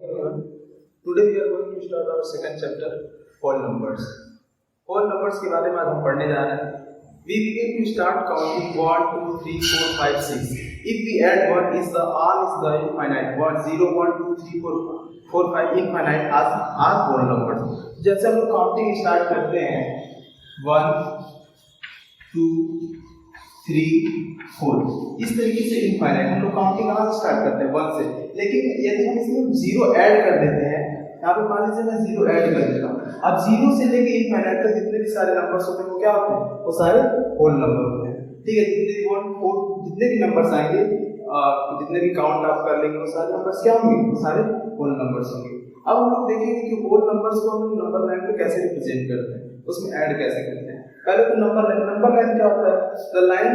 Today we are going to start our second chapter, whole numbers. Whole numbers के बारे में आज हम पढ़ने जा रहे हैं. We begin to start counting 1, 2, 3, 4, 5, 6. If we add 1, is the all is the infinite. 1, 0, 1, 2, 3, 4, 5 infinite as are whole numbers. जैसे हम लोग काउंटिंग स्टार्ट करते हैं 1, 2, 3, 4 इस तरीके से इनफाइनाइट हम लोग काउंटिंग कहाँ से स्टार्ट करते हैं 1 से. लेकिन यदि हम इसमें 0 ऐड कर देते हैं, यहाँ पे मान लीजिए मैं 0 ऐड कर देता हूँ. अब 0 से लेके इनफाइनाइट तक जितने भी सारे नंबर्स होते हैं वो क्या होते हैं, वो सारे होल नंबर होते हैं. ठीक है, जितने भी नंबर्स आएंगे, जितने भी काउंट आप कर लेंगे वो सारे नंबर्स क्या होंगे, वो सारे होल नंबर्स होंगे. अब हम लोग देखेंगे कि होल नंबर्स को हम लोग नंबर लाइन पे कैसे रिप्रेजेंट करते हैं, उसमें ऐड कैसे करते हैं. पहले तो नंबर लाइन क्या होता है, the line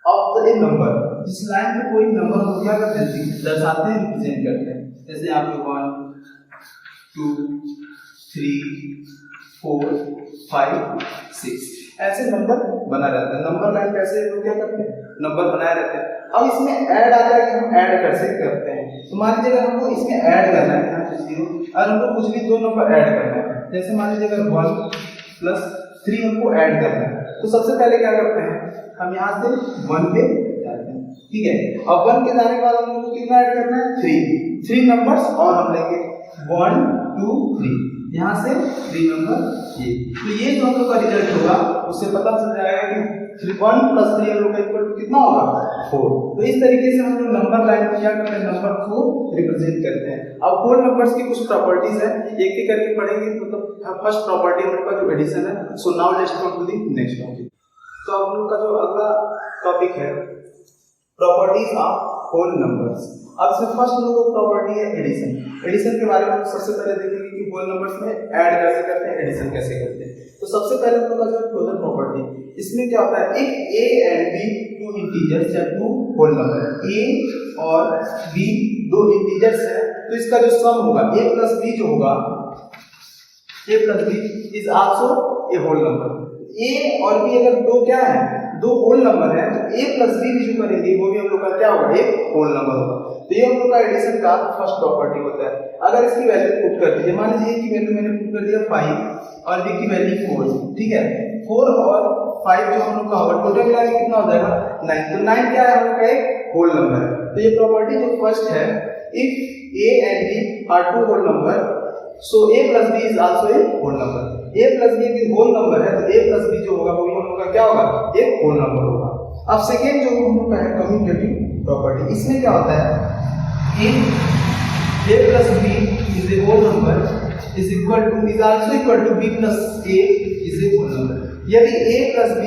of the number. जिस लाइन पे कोई नंबर को क्या करते हैं, दर्शाते हैं, रिप्रेजेंट करते हैं. जैसे यहाँ पे 1, 2, 3, 4, 5, 6 ऐसे नंबर बना रहता है. नंबर लाइन कैसे लोग क्या करते हैं, नंबर बनाए रहते हैं. अब इसमें ऐड आता है कि हम ऐड कैसे करते हैं. तो मान लीजिए अगर हमको इसमें ऐड करना है, यहाँ पे 0 और हमको कुछ भी दो नंबर ऐड करना है. जैसे मान लीजिए अगर 1 + 3 हमको ऐड करना है, तो सबसे पहले क्या करते हैं, हम यहाँ से 1 पे जाते हैं. ठीक है, अब 1 के जाने के बाद हम लोग को कितना ऐड करना है, 3 नंबर्स और हम लेंगे 1, 2, 3 यहाँ से 3 नंबर ये. तो ये जो हम लोग का रिजल्ट होगा उससे पता चल जाएगा कि 1 + 3 हम लोग का इक्वल टू कितना होगा, 4. तो इस तरीके से हम लोग नंबर लाइन में क्या करते हैं, नंबर को रिप्रेजेंट करते हैं. अब होल नंबर्स की कुछ प्रॉपर्टीज है, एक एक करके पढ़ेंगे. मतलब फर्स्ट प्रॉपर्टी हम लोग का जो एडिशन है. So now let's come to the next topic. तो हम लोग का जो अगला टॉपिक है प्रॉपर्टीज ऑफ होल नंबर्स. अब इसमें फर्स्ट हम लोग को प्रॉपर्टी है एडिशन. एडिशन के बारे में सबसे पहले देखेंगे कि होल नंबर्स में ऐड कैसे करते हैं, एडिशन कैसे करते हैं. तो सबसे पहले हम लोग का जो क्लोजर प्रॉपर्टी, इसमें क्या होता है, if a and b two integers या टू होल नंबर, a और b दो इंटीजर्स है, तो इसका जो सम होगा a + b जो होगा, a + b is also a whole number. a और b अगर दो क्या है, दो होल नंबर है, तो a + b भी जो करेंगे वो भी हम लोग का क्या होगा, एक होल नंबर होगा. तो ये हम लोग का एडिशन का फर्स्ट प्रॉपर्टी होता है. अगर इसकी वैल्यू पुट कर दीजिए, मान लीजिए a की वैल्यू मैंने पुट कर दिया 5 और b की वैल्यू 4. ठीक है, 4 और 5 जो हम लोग का होगा टोटल मिला के कितना हो जाएगा, 9. तो 9 क्या है, हम लोग का एक होल नंबर है. तो ये प्रॉपर्टी जो फर्स्ट है, if a and b are two whole number, so a + b is also a whole number. a + b एक होल नंबर है, तो a + b जो होगा वो हम लोग का क्या होगा, एक होल नंबर होगा. अब सेकेंड जो हम लोग का है कम्यूटेटिव प्रॉपर्टी, इसमें क्या होता है, a + b is a whole number is equal to is also equal to b + a is a whole number. यदि a + b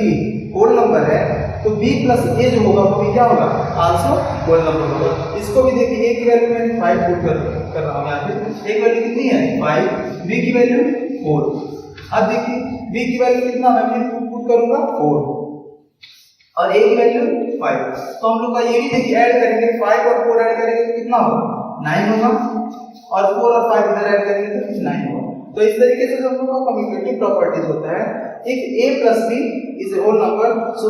होल नंबर है तो b + a जो होगा वो भी क्या होगा, आल्सो होल नंबर होगा. इसको भी देखिए, a की वैल्यू मैंने 5 पुट कर रहा हूं. यहाँ पे a की वैल्यू कितनी है, 5, b की वैल्यू 4. अब देखिए b की वैल्यू कितना है, मैं पुट करूंगा 4 और a की वैल्यू 5. तो हम लोग का ये भी देखिए ऐड करेंगे, 5 और 4 ऐड करेंगे तो कितना होगा, 9 होगा, और 4 और 5 इधर ऐड करेंगे तो 9 होगा. तो इस तरीके से हम लोग का कम्यूटेटिव प्रॉपर्टीज होता है. If a + b is a whole number, so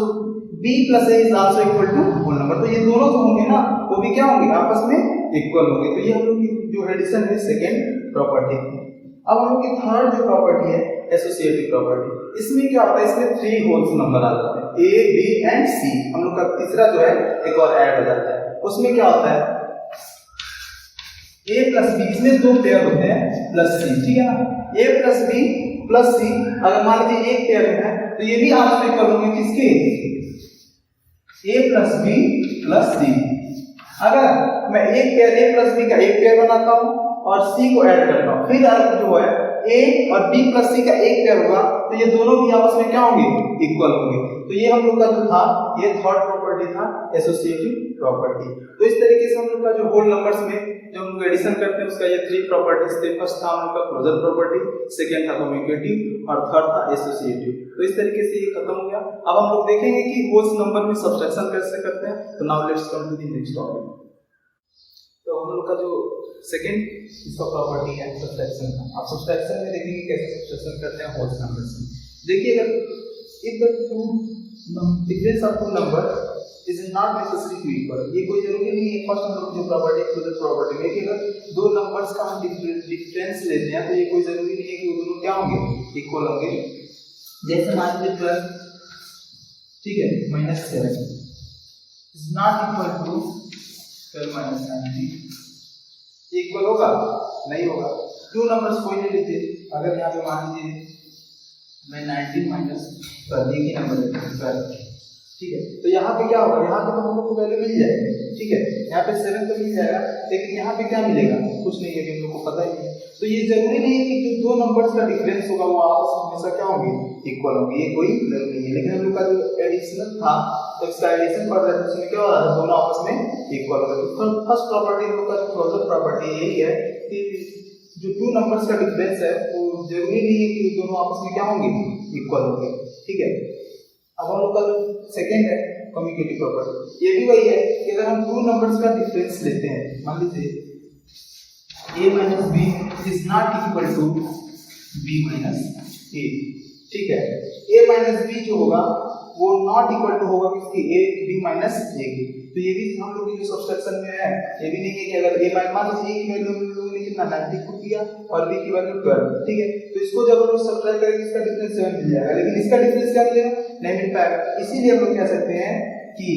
b + a is also equal to whole number. तो ये दोनों जो होंगे ना वो भी क्या होंगे, आपस में इक्वल होंगे. तो ये हम लोग की जो एडिशन है सेकंड प्रॉपर्टी. अब हम लोग की थर्ड जो प्रॉपर्टी है एसोसिएटिव प्रॉपर्टी. इसमें क्या होता है, इसमें 3 होल्स नंबर आ जाते हैं, a b एंड c. हम लोग का तीसरा जो है एक और ऐड हो जाता है. उसमें क्या होता है, a + b, इसमें दो पेयर होते हैं +c. ठीक है ना, a + b + c. अगर मान लीजिए एक पेयर है तो ये भी आपसे इक्वल होंगे किसके, a + b + c. अगर मैं एक पेयर a + b का एक पेयर बनाता हूं और c को ऐड करता हूं, फिर जो है a और b + c का एक पेयर होगा, तो ये दोनों भी आपस में क्या होंगे, इक्वल होंगे. तो ये हम लोग का जो था ये थर्ड प्रॉपर्टी था एसोसिएटिव प्रॉपर्टी. तो इस तरीके से हम लोग का जो होल नंबर्स में जो हम लोग एडिशन करते हैं उसका ये 3 प्रॉपर्टीज थे. फर्स्ट था हम लोग का क्लोजर प्रॉपर्टी, सेकंड था कम्यूटेटिव और थर्ड था एसोसिएटिव. तो इस तरीके से ये खत्म हो गया. अब हम लोग देखेंगे कि होल्स नंबर में सब्ट्रैक्शन कैसे करते हैं. तो now let's come to the next topic. तो हम लोग का जो सेकंड इसका प्रॉपर्टी है सब्ट्रैक्शन का. आप सब्ट्रैक्शन में देखेंगे कैसे सब्ट्रैक्शन करते हैं होल्स नंबर्स में. देखिए, अगर if the two difference of two number is not necessary to equal. ये कोई जरूरी नहीं है। फर्स्ट हम लोग जो प्रॉपर्टी क्लोजर प्रॉपर्टी में कि अगर दो नंबर्स का हम डिफरेंस लेते हैं तो ये कोई जरूरी नहीं है कि वो दोनों क्या होंगे, इक्वल होंगे। जैसे मान लीजिए 12, ठीक है, -7 is not equal to 12 - 19, equal होगा नहीं होगा। टू नंबर्स कोई ले लीजिए, अगर यहाँ पे मान लीजिए मैं 19 माइनस 12 एक ही नंबर लेता हूं 12, ठीक है, तो यहाँ पे क्या होगा, यहाँ पे तो हम लोग को वैल्यू मिल जाएगी, ठीक है, यहाँ पे 7 तो मिल जाएगा, लेकिन यहाँ पे क्या मिलेगा, कुछ नहीं है, हम लोग को पता ही नहीं। तो ये जरूरी नहीं है कि जो दो नंबर्स का डिफरेंस होगा वो आपस में हमेशा क्या होंगे, इक्वल होंगे, ये कोई जरूरी नहीं है। लेकिन हम लोग का जो एडिशनल था तो इसका एडिशन पढ़ रहे थे, उसमें क्या हो रहा था, दोनों आपस में इक्वल हो रहे। तो फर्स्ट प्रॉपर्टी हम लोग का जो क्लोजर प्रॉपर्टी यही है कि जो टू नंबर्स का डिफरेंस है वो जरूरी नहीं है कि दोनों आपस में क्या होंगे, इक्वल होंगे, ठीक है। अब हम लोग का जो सेकंड है कम्यूटेटिव प्रॉपर्टी, ये भी वही है कि अगर हम टू नंबर्स का डिफरेंस लेते हैं, मान लीजिए a minus b is not equal to b minus a, ठीक है, a minus b जो होगा वो नॉट इक्वल टू होगा किसकी, a b minus a की। तो ये भी हम लोग की जो सब्सट्रैक्शन में है, ये भी नहीं है कि अगर a मान लीजिए a की वैल्यू हम लोगों ने कितना 90 को किया और b की वैल्यू 12, ठीक है, तो इसको जब हम लोग सब्ट्रैक्ट करेंगे इसका डिफरेंस 7 मिल जाएगा, लेकिन इसका डिफरेंस क्या मिलेगा, नहीं मिल पाएगा। इसीलिए हम लोग कह सकते हैं कि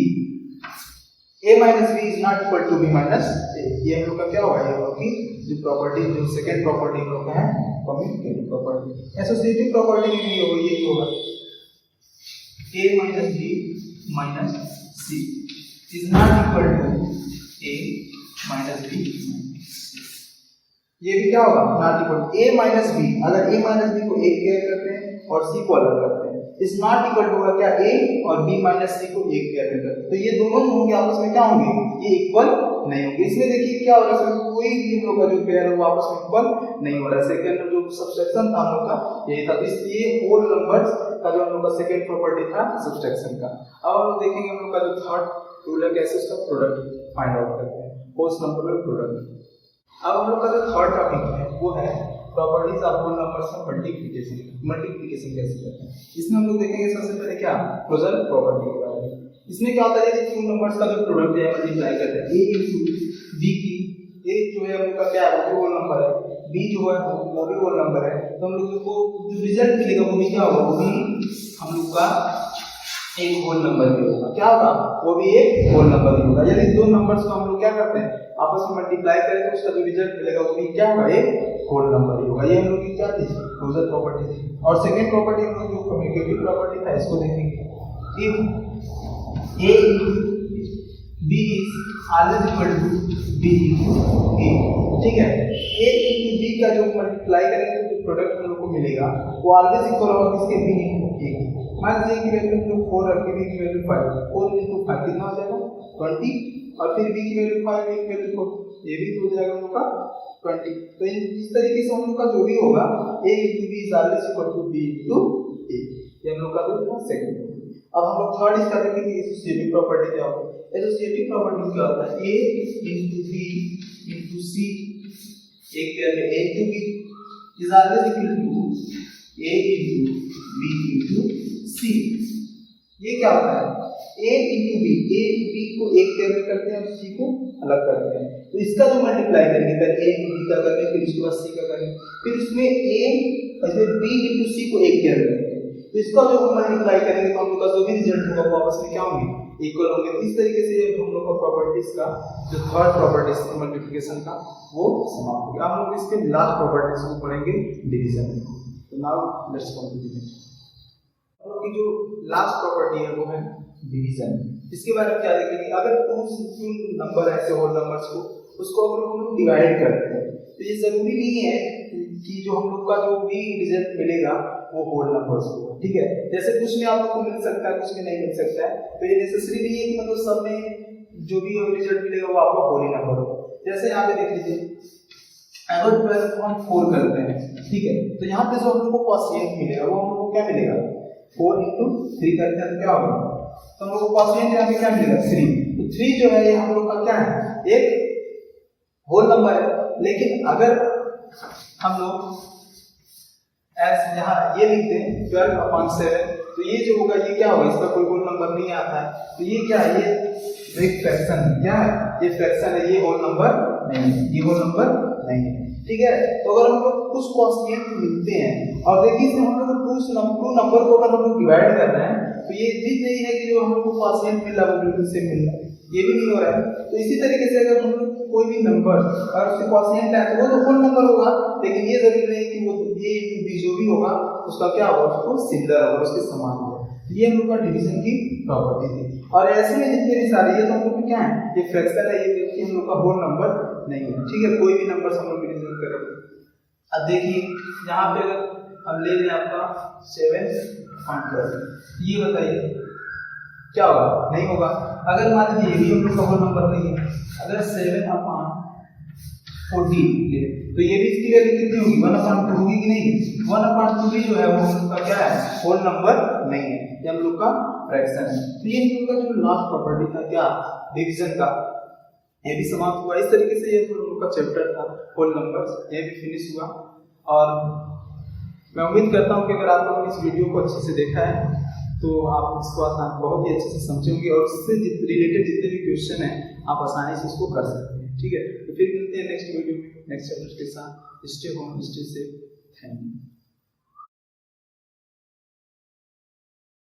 a minus b is not equal to b minus a। ये हम लोग का क्या होगा, ये हम लोग की जो प्रॉपर्टी, जो सेकंड प्रॉपर्टी हम लोग का है कम्यूटेटिव प्रॉपर्टी। एसोसिएटिव प्रॉपर्टी में भी होगा, यही होगा a minus b minus c is not equal to a minus b minus c। ये भी क्या होगा, not equal a minus b, अगर a minus b को एक पेयर करते हैं और c को अलग करते हैं, इज नॉट इक्वल टू होगा क्या, a और b minus c को एक पेयर में करते हैं, तो ये दोनों जो होंगे आपस में क्या होंगे, ये इक्वल नहीं होंगे। इसमें देखिए क्या हो रहा है, कोई भी हम लोग का जो पेयर है वो आपस में इक्वल नहीं हो रहा है। सेकंड जो सब्सट्रैक्शन था हम लोग का यही था, इसलिए होल नंबर्स का जो हम लोग का सेकंड प्रॉपर्टी था सब्सट्रैक्शन का। अब हम लोग देखेंगे हम लोग का जो थर्ड रूल है कैसे उसका प्रोडक्ट फाइंड आउट करते हैं, होल्स नंबर में प्रोडक्ट। अब हम लोग का जो थर्ड टॉपिक है वो है प्रॉपर्टीज ऑफ होल नंबर्स का मल्टीप्लिकेशन कैसे करते हैं। इसमें हम लोग देखेंगे सबसे पहले क्या, क्लोजर प्रॉपर्टी के बारे में। इसमें क्या होता है, जैसे टू नंबर्स का जो प्रोडक्ट है मल्टीप्लाई करते हैं, a into b की, a जो है हम लोग का क्या है, वो होल नंबर है, b जो है वो भी होल नंबर है, तो हम लोग को जो रिजल्ट मिलेगा वो भी क्या होगा, वो भी हम लोग का एक होल नंबर भी होगा। क्या होगा, वो भी एक होल नंबर भी होगा। यदि दो नंबर्स को हम लोग क्या करते हैं, आपस में मल्टीप्लाई करें तो उसका जो रिजल्ट मिलेगा वो भी क्या होगा, एक होल नंबर ही होगा। ये हम लोग की क्या थी, क्लोजर प्रॉपर्टी थी। और सेकंड प्रॉपर्टी हम लोग जो कम्यूटेटिव प्रॉपर्टी था इसको देखेंगे, if a into b is always equal to b into a, ठीक है, a into b का जो मल्टीप्लाई करेंगे तो जो प्रोडक्ट हम लोग को मिलेगा वो ऑलवेज इक्वल होगा किसके, b into a की। मान लीजिए कि वैल्यू हम लोग 4 रख के b की वैल्यू 5, 4 into 5 कितना हो जाएगा 20, और फिर b की वैल्यू 5, a की वैल्यू 4, ये भी हो जाएगा हम लोग का 20। तो इस तरीके से हम लोग का जो भी होगा a into b is always equal to b into a, ये हम लोग का जो सेकंड। अब हम लोग थर्ड इसका देखेंगे एसोसिएटिव प्रॉपर्टी क्या होता है। एसोसिएटिव प्रॉपर्टी क्या होता है, a into b into c, एक पेयर में a into b is always equal to a into b into c। ये क्या होता है, a into b, a b को एक पेयर में करते हैं और c को अलग करते हैं, तो इसका जो मल्टीप्लाई करेंगे पहले a into b का करेंगे, फिर उसके बाद c का करेंगे, फिर इसमें a और b into c को एक पेयर करेंगे, तो इसका जो हम मल्टीप्लाई करेंगे तो हम लोग का जो भी रिजल्ट होगा वो आपस में क्या होंगे, इक्वल होंगे। इस तरीके से हम लोग का प्रॉपर्टीज का जो थर्ड प्रॉपर्टीज है मल्टीप्लिकेशन का वो समाप्त हो गया। हम लोग इसके लास्ट प्रॉपर्टीज को पढ़ेंगे डिवीजन। तो नाउ लेट्स कंटिन्यू। हम लोग की जो लास्ट प्रॉपर्टी है वो है डिवीजन। इसके बारे में क्या देखेंगे, अगर टू नंबर ऐसे होल नंबर्स को उसको अगर हम लोग डिवाइड करते हैं तो ये जरूरी नहीं है कि जो हम लोग का जो भी रिजल्ट मिलेगा वो होल नंबर्स होगा, ठीक है। जैसे कुछ में आप लोग को मिल सकता है, कुछ में नहीं मिल सकता है, तो ये नेसेसरी नहीं है कि मतलब सब में जो भी रिजल्ट मिलेगा वो आपका होल ही नंबर होगा। जैसे यहाँ पे देख लीजिए, अगर 12 को हम 4 करते हैं, ठीक है, तो यहाँ पे जो हम लोग को क्वोशिएंट मिलेगा वो हम लोग को क्या मिलेगा, 4 into 3 करते हैं तो क्या होगा, तो हम लोग को क्वोशिएंट यहाँ पे क्या मिलेगा 3। तो 3 जो है ये हम लोग का क्या है, एक होल नंबर है। लेकिन अगर हम लोग ऐसे यहाँ ये लिखते हैं 12/7, तो ये जो होगा ये क्या होगा, इसका कोई होल नंबर नहीं आता है, तो ये क्या है, ये एक फ्रैक्शन है, क्या है, ये फ्रैक्शन है, ये होल नंबर नहीं है, ये होल नंबर नहीं है, ठीक है। तो अगर हम लोग कुछ कोएफिशिएंट मिलते हैं और देखिए इसमें हम लोग टू नंबर को अगर हम लोग डिवाइड कर रहे हैं तो ये भी नहीं है कि जो हम लोग को कोएफिशिएंट मिल रहा है वो बिल्कुल सेम मिल रहा है, ये भी नहीं हो रहा है। तो इसी तरीके से अगर हम लोग कोई भी नंबर और उसके कोएफिशिएंट है तो वो तो होल नंबर होगा, लेकिन ये जरूरी नहीं कि वो ए इनटू बी जो भी होगा उसका क्या होगा, उसको सिमिलर होगा, उसके समान होगा। ये हम लोग का डिवीजन की प्रॉपर्टी थी। और ऐसे में जितने भी सारे ये तो हम लोग क्या है, ये फ्रैक्शन है, ये देखिए हम लोग का होल नंबर नहीं है, ठीक है, कोई भी नंबर हम लोग डिवीजन करेंगे। अब देखिए यहाँ पे अगर हम ले लें आपका 7.12, ये बताइए क्या होगा, नहीं होगा। अगर मान लीजिए ये भी हम लोग का होल नंबर नहीं है, अगर 7/14 ले तो ये भी इसकी वैल्यू कितनी होगी, 1/2 होगी कि नहीं, 1/2 भी जो है वो हम लोग का क्या है, होल नंबर नहीं है, ये हम लोग का फ्रैक्शन है। तो ये हम लोग का जो लास्ट प्रॉपर्टी था क्या, डिवीजन का, ये भी समाप्त हुआ। इस तरीके से ये हम लोग का चैप्टर था होल नंबर्स, ये भी फिनिश हुआ। और मैं उम्मीद करता हूँ कि अगर आप लोगों ने इस वीडियो को अच्छे से देखा है तो आप इसको आसान बहुत ही अच्छे से समझेंगे और इससे रिलेटेड जितने भी क्वेश्चन हैं आप आसानी से इसको कर सकते हैं, ठीक है। तो फिर मिलते हैं नेक्स्ट वीडियो में नेक्स्ट चैप्टर के साथ। Stay home, stay safe, thank you.